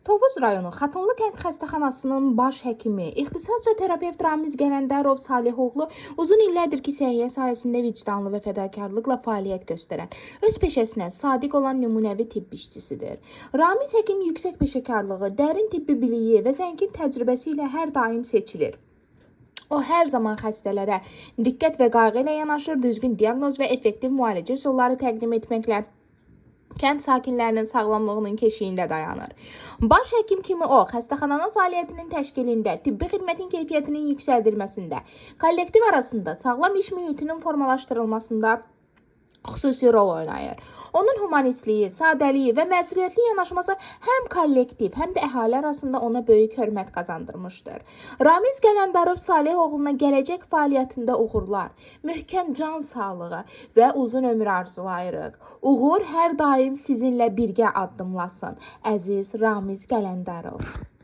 Tovuz rayonu Xatunlu kənd xəstəxanasının baş həkimi, ixtisasca terapevt Ramiz Gələndarov Salihoğlu uzun illərdir ki, səhiyyə sahəsində vicdanlı və fədakarlıqla fəaliyyət göstərən, öz peşəsinə sadiq olan nümunəvi tibb işçisidir. Ramiz həkim yüksək peşəkarlığı, dərin tibbi biliyi və zəngin təcrübəsi ilə hər daim seçilir. O hər zaman xəstələrə diqqət və qayğı ilə yanaşır, düzgün diaqnoz və effektiv müalicə üsulları təqdim etməklə kənd sakinlərinin sağlamlığının keşiyində dayanır. Baş həkim kimi o, xəstəxananın fəaliyyətinin təşkilində, tibbi xidmətin keyfiyyətinin yüksəldilməsində, kollektiv arasında sağlam iş mühitinin formalaşdırılmasında xüsusi rol oynayır. Onun humanistliyi, sadəliyi və məsuliyyətli yanaşması həm kollektiv, həm də əhali arasında ona böyük hörmət qazandırmışdır. Ramiz Gələndarov Salihoğluna gələcək fəaliyyətində uğurlar, möhkəm can sağlığı və uzun ömür arzulayırıq. Uğur hər daim sizinlə birgə addımlasın. Əziz Ramiz Gələndarov.